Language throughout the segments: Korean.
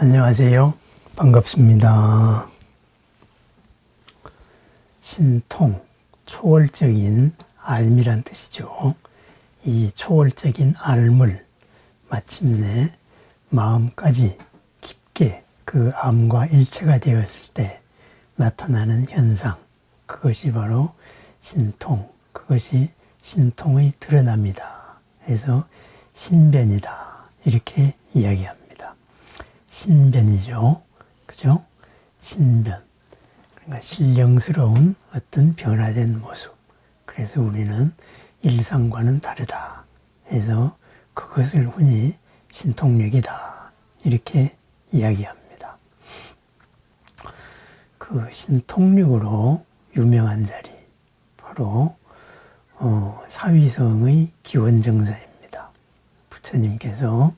안녕하세요. 반갑습니다. 신통, 초월적인 알미란 뜻이죠. 이 초월적인 알물, 마침내 마음까지 깊게 그 암과 일체가 되었을 때 나타나는 현상, 그것이 바로 신통, 그것이 신통의 드러납니다. 그래서 신변이다, 이렇게 이야기합니다. 신변이죠. 그죠? 신변. 그러니까 신령스러운 어떤 변화된 모습. 그래서 우리는 일상과는 다르다. 그래서 그것을 흔히 신통력이다, 이렇게 이야기합니다. 그 신통력으로 유명한 자리, 바로 사위성의 기원정사입니다. 부처님께서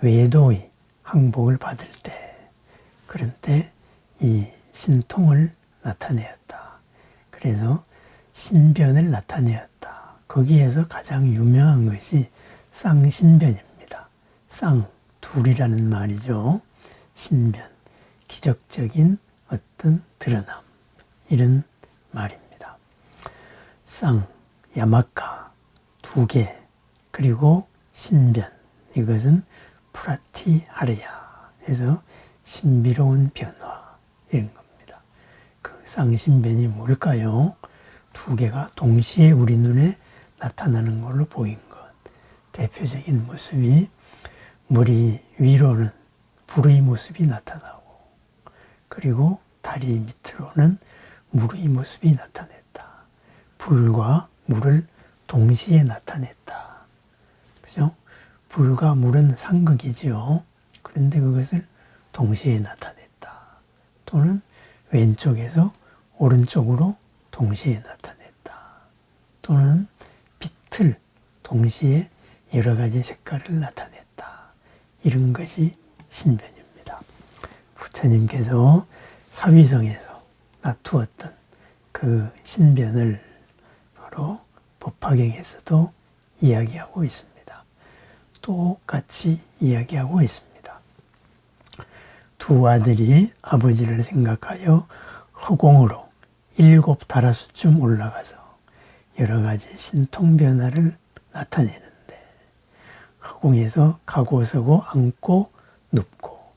외도의 항복을 받을 때, 그런 때 이 신통을 나타내었다. 그래서 신변을 나타내었다. 거기에서 가장 유명한 것이 쌍신변입니다. 쌍, 둘이라는 말이죠. 신변, 기적적인 어떤 드러남, 이런 말입니다. 쌍, 야마카, 두 개, 그리고 신변, 이것은 프라티하르야, 해서 신비로운 변화, 이런 겁니다. 그 쌍신변이 뭘까요? 두 개가 동시에 우리 눈에 나타나는 걸로 보인 것. 대표적인 모습이 머리 위로는 불의 모습이 나타나고, 그리고 다리 밑으로는 물의 모습이 나타냈다. 불과 물을 동시에 나타냈다. 그죠? 불과 물은 상극이지요. 그런데 그것을 동시에 나타냈다. 또는 왼쪽에서 오른쪽으로 동시에 나타냈다. 또는 빛을 동시에 여러 가지 색깔을 나타냈다. 이런 것이 신변입니다. 부처님께서 사위성에서 나투었던 그 신변을 바로 법화경에서도 이야기하고 있습니다. 똑같이 이야기하고 있습니다. 두 아들이 아버지를 생각하여 허공으로 7 다라수쯤 올라가서 여러 가지 신통 변화를 나타내는데, 허공에서 가고 서고 앉고 눕고,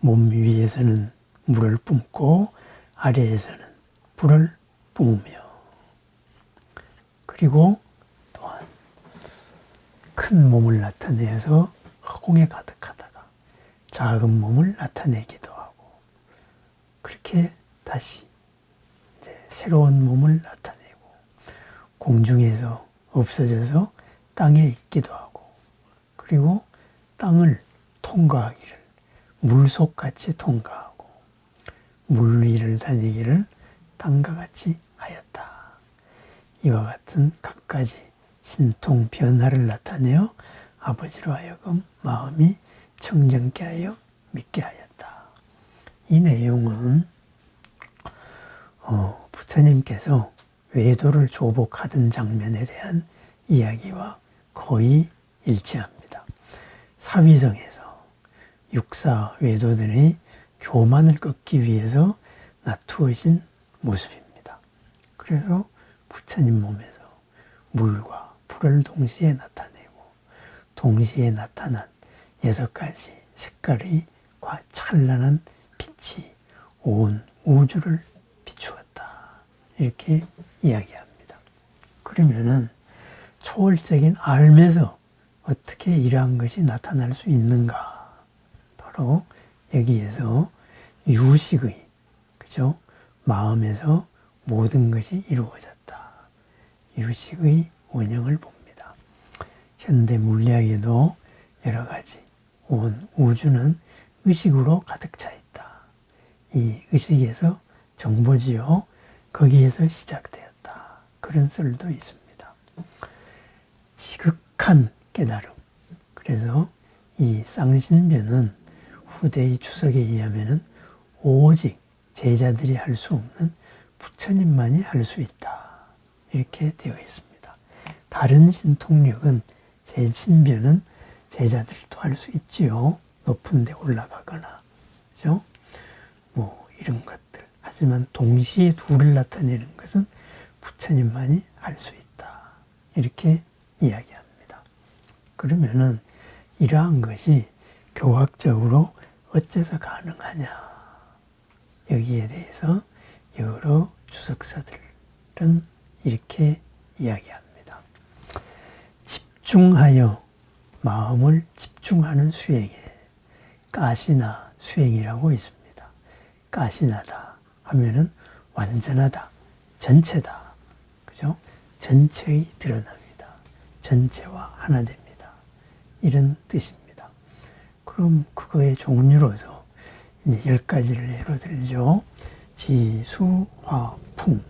몸 위에서는 물을 뿜고 아래에서는 불을 뿜으며, 그리고 또한 큰 몸을 나타내서 허공에 가득하다가 작은 몸을 나타내기도 하고, 그렇게 다시 이제 새로운 몸을 나타내고, 공중에서 없어져서 땅에 있기도 하고, 그리고 땅을 통과하기를 물속같이 통과하고, 물 위를 다니기를 땅과 같이 하였다. 이와 같은 각가지 신통 변화를 나타내어 아버지로 하여금 마음이 청정케 하여 믿게 하였다. 이 내용은 부처님께서 외도를 조복하던 장면에 대한 이야기와 거의 일치합니다. 사위성에서 육사 외도들의 교만을 꺾기 위해서 나투어진 모습입니다. 그래서 부처님 몸에서 물과 불을 동시에 나타내고, 동시에 나타난 6가지 색깔의 찬란한 빛이 온 우주를 비추었다. 이렇게 이야기합니다. 그러면은 초월적인 알면서 어떻게 이러한 것이 나타날 수 있는가? 바로 여기에서 유식의, 그죠? 마음에서 모든 것이 이루어졌다. 유식의 원형을 봅니다. 현대 물리학에도 여러 가지, 온 우주는 의식으로 가득 차 있다. 이 의식에서 정보지요. 거기에서 시작되었다. 그런 썰도 있습니다. 지극한 깨달음. 그래서 이 쌍신변은 후대의 주석에 의하면 오직 제자들이 할 수 없는 부처님만이 할 수 있다. 이렇게 되어 있습니다. 다른 신통력은, 제 신변은 제자들도 할 수 있지요. 높은 데 올라가거나 그죠? 뭐 이런 것들. 하지만 동시에 둘을 나타내는 것은 부처님만이 할 수 있다. 이렇게 이야기합니다. 그러면은 이러한 것이 교학적으로 어째서 가능하냐. 여기에 대해서 여러 주석사들은 이렇게 이야기합니다. 집중하여 마음을 집중하는 수행에 가시나 수행이라고 있습니다. 가시나다 하면은 완전하다, 전체다. 그죠? 전체의 드러납니다. 전체와 하나 됩니다. 이런 뜻입니다. 그럼 그거의 종류로서 이제 10가지를 예로 들죠. 지수, 화, 풍,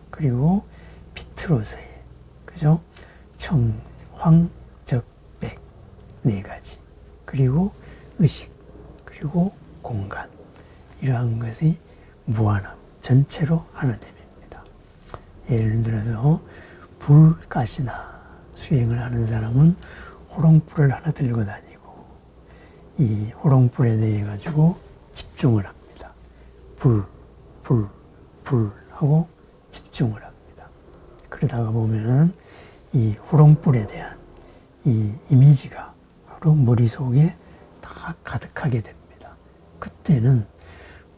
그리고 비트로서의, 그죠? 청, 황, 적, 백, 4가지. 그리고 의식, 그리고 공간. 이러한 것이 무한함, 전체로 하나됨입니다. 예를 들어서 불가시나 수행을 하는 사람은 호롱불을 하나 들고 다니고 이 호롱불에 대해 가지고 집중을 합니다. 불 하고 집중을 합니다. 그러다가 보면은 이 호롱불에 대한 이 이미지가 바로 머릿속에 다 가득하게 됩니다. 그때는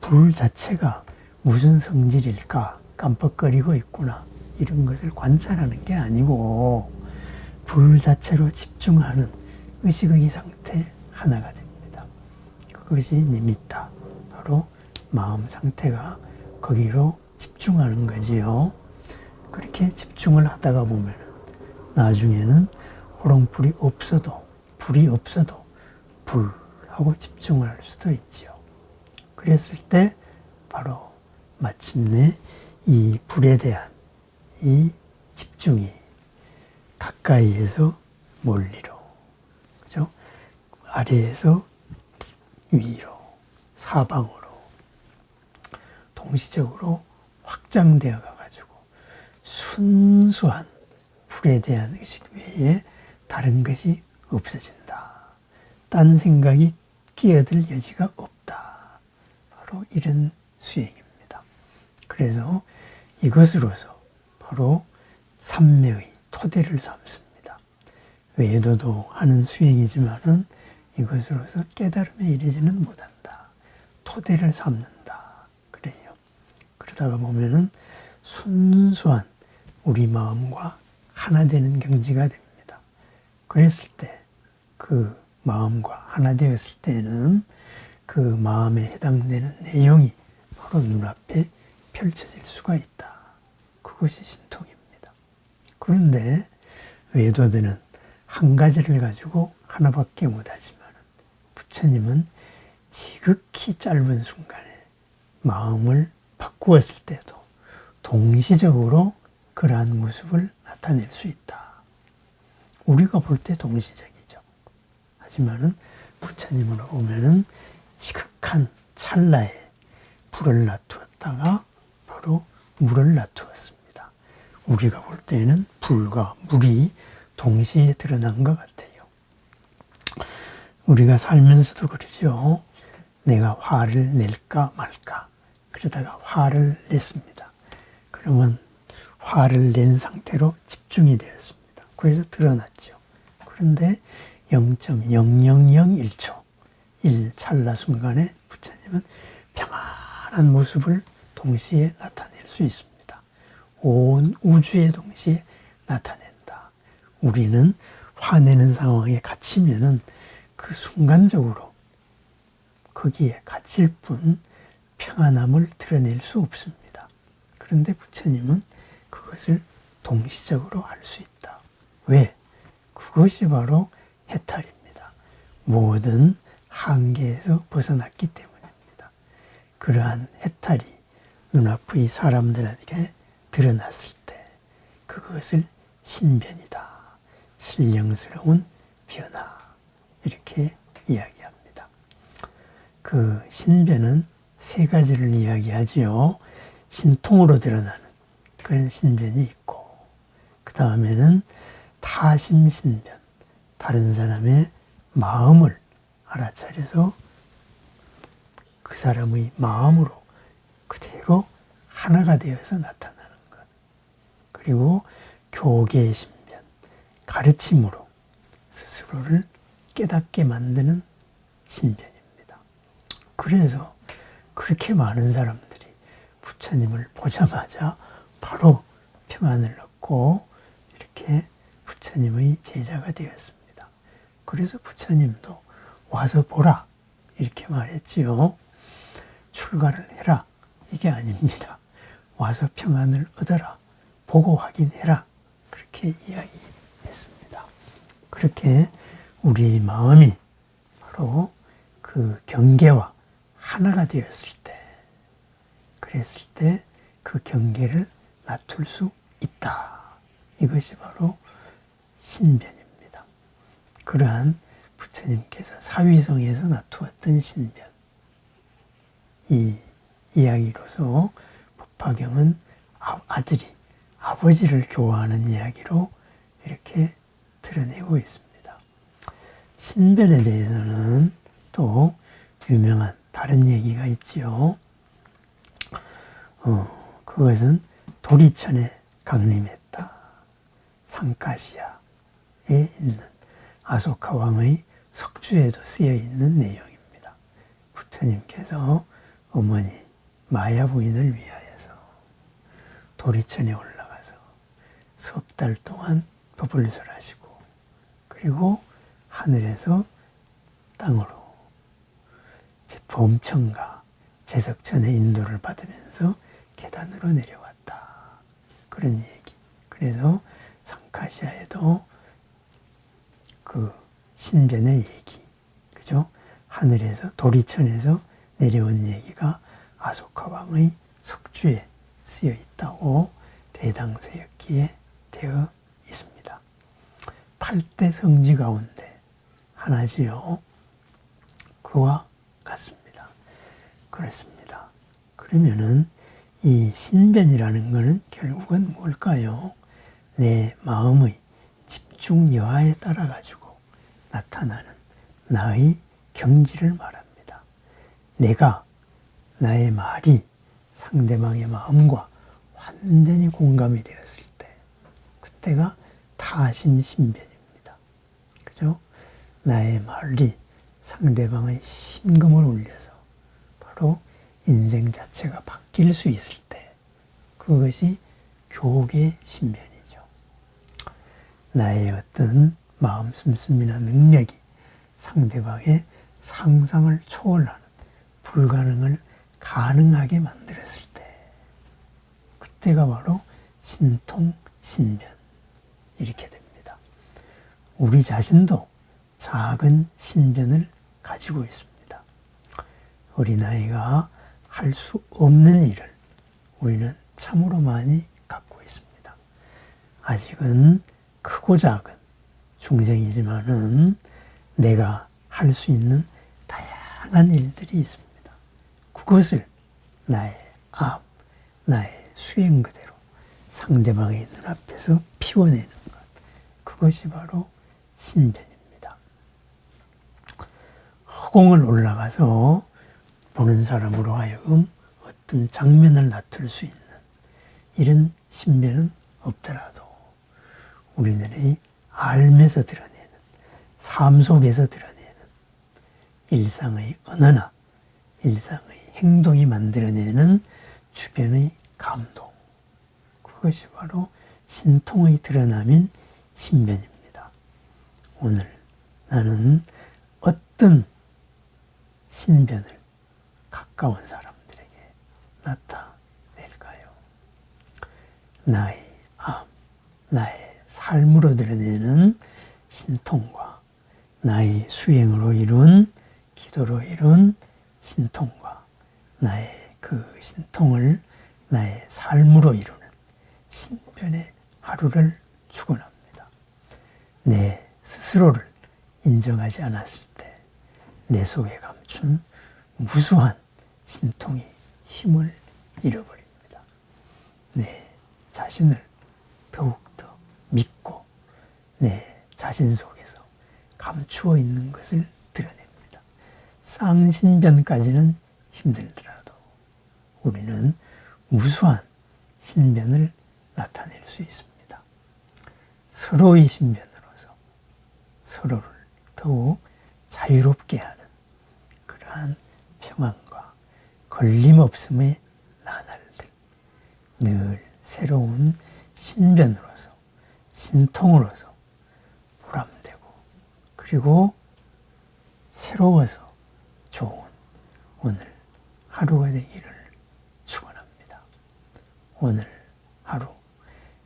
불 자체가 무슨 성질일까 깜빡거리고 있구나 이런 것을 관찰하는 게 아니고 불 자체로 집중하는 의식의 상태 하나가 됩니다. 그것이 니미tta, 바로 마음 상태가 거기로 집중하는 거지요. 그렇게 집중을 하다가 보면 나중에는 호롱불이 없어도 불이 없어도 불하고 집중을 할 수도 있지요. 그랬을 때 바로 마침내 이 불에 대한 이 집중이 가까이에서 멀리로, 그죠? 아래에서 위로, 사방으로 동시적으로 확장되어 가지고 순수한 불에 대한 의식 외에 다른 것이 없어진다. 딴 생각이 끼어들 여지가 없다. 바로 이런 수행입니다. 그래서 이것으로서 바로 삼매의 토대를 삼습니다. 외도도 하는 수행이지만은 이것으로서 깨달음에 이르지는 못한다. 토대를 삼는다. 그래요. 그러다가 보면은 순수한 우리 마음과 하나 되는 경지가 됩니다. 그랬을 때 그 마음과 하나 되었을 때는 그 마음에 해당되는 내용이 바로 눈앞에 펼쳐질 수가 있다. 그것이 신통입니다. 그런데 외도들은 한 가지를 가지고 하나밖에 못하지만 부처님은 지극히 짧은 순간에 마음을 바꾸었을 때도 동시적으로 그러한 모습을 나타낼 수 있다. 우리가 볼 때 동시적이죠. 하지만은 부처님으로 보면은 지극한 찰나에 불을 놔두었다가 바로 물을 놔두었습니다. 우리가 볼 때는 불과 물이 동시에 드러난 것 같아요. 우리가 살면서도 그러죠. 내가 화를 낼까 말까. 그러다가 화를 냈습니다. 그러면 화를 낸 상태로 집중이 되었습니다. 그래서 드러났죠. 그런데 0.0001초, 1찰나 순간에 부처님은 평안한 모습을 동시에 나타낼 수 있습니다. 온 우주에 동시에 나타낸다. 우리는 화내는 상황에 갇히면은 그 순간적으로 거기에 갇힐 뿐 평안함을 드러낼 수 없습니다. 그런데 부처님은 그것을 동시적으로 할 수 있다. 왜? 그것이 바로 해탈입니다. 모든 한계에서 벗어났기 때문입니다. 그러한 해탈이 눈앞의 사람들에게 드러났을 때 그것을 신변이다. 신령스러운 변화. 이렇게 이야기합니다. 그 신변은 3가지를 이야기하지요. 신통으로 드러나는 그런 신변이 있고 그 다음에는 타심신변. 다른 사람의 마음을 알아차려서 그 사람의 마음으로 그대로 하나가 되어서 나타나는 것. 그리고 교계의 신변, 가르침으로 스스로를 깨닫게 만드는 신변입니다. 그래서 그렇게 많은 사람들이 부처님을 보자마자 바로 평안을 얻고 이렇게 부처님의 제자가 되었습니다. 그래서 부처님도 와서 보라 이렇게 말했지요. 출가를 해라 이게 아닙니다. 와서 평안을 얻어라, 보고 확인해라 그렇게 이야기했습니다. 그렇게 우리 마음이 바로 그 경계와 하나가 되었을 때, 그랬을 때 그 경계를 낮출 수 있다. 이것이 바로 신변입니다. 그러한 부처님께서 사위성에서 나투었던 신변, 이 이야기로서 법화경은 아들이 아버지를 교화하는 이야기로 이렇게 드러내고 있습니다. 신변에 대해서는 또 유명한 다른 얘기가 있지요. 그것은 도리천에 강림했다. 상카시아에 있는 아소카 왕의 석주에도 쓰여 있는 내용입니다. 부처님께서 어머니 마야 부인을 위하여서 도리천에 올라가서 석 달 동안 법을 설하시고 그리고 하늘에서 땅으로 범청과 제석천의 인도를 받으면서 계단으로 내려왔다. 그런 얘기. 그래서 상카시아에도 그 신변의 얘기, 그죠? 하늘에서 도리천에서 내려온 얘기가 아소카 왕의 석주에 쓰여 있다고 대당서역기에 되어 있습니다. 8대 성지 가운데 하나지요. 그와 같습니다. 그렇습니다. 그러면은 이 신변이라는 것은 결국은 뭘까요? 내 마음의 집중 여하에 따라 가지고 나타나는 나의 경지를 말합니다. 내가 나의 말이 상대방의 마음과 완전히 공감이 되었을 때, 그때가 타심신변입니다. 그죠? 나의 말이 상대방의 심금을 울려서 바로 인생 자체가 바뀔 수 있을 때, 그것이 교계 신변이죠. 나의 어떤 마음 씀씀이나 능력이 상대방의 상상을 초월하는 불가능을 가능하게 만들었을 때, 그때가 바로 신통, 신변 이렇게 됩니다. 우리 자신도 작은 신변을 가지고 있습니다. 어린아이가 할 수 없는 일을 우리는 참으로 많이 갖고 있습니다. 아직은 크고 작은 중생이지만은 내가 할 수 있는 다양한 일들이 있습니다. 그것을 나의 앞, 나의 수행 그대로 상대방의 눈앞에서 피워내는 것. 그것이 바로 신변입니다. 허공을 올라가서 보는 사람으로 하여금 어떤 장면을 나타낼 수 있는 이런 신변은 없더라도 우리들이 알면서 드러내는, 삶 속에서 드러내는 일상의 언어나 일상의 행동이 만들어내는 주변의 감동, 그것이 바로 신통의 드러남인 신변입니다. 오늘 나는 어떤 신변을 가까운 사람들에게 나타낼까요? 나의 앞, 나의 삶으로 드러내는 신통과 나의 수행으로 이룬, 기도로 이룬 신통과 나의 그 신통을 나의 삶으로 이루는 신변의 하루를 축원합니다. 내 스스로를 인정하지 않았을 때 내 속에 감춘 무수한 신통이 힘을 잃어버립니다. 내 자신을 더욱더 믿고 내 자신 속에서 감추어 있는 것을 드러냅니다. 쌍신변까지는 힘들더라도 우리는 우수한 신변을 나타낼 수 있습니다. 서로의 신변으로서 서로를 더욱 자유롭게 하는 그러한 평안과 걸림없음의 나날들, 늘 새로운 신변으로서 신통으로서 보람되고 그리고 새로워서 좋은 오늘 하루가 되기를 축원합니다. 오늘 하루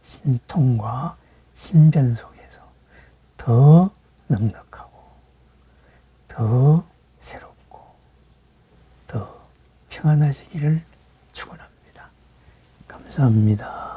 신통과 신변 속에서 더 넉넉하고 더 새롭고 더 평안하시기를 축원합니다. 감사합니다.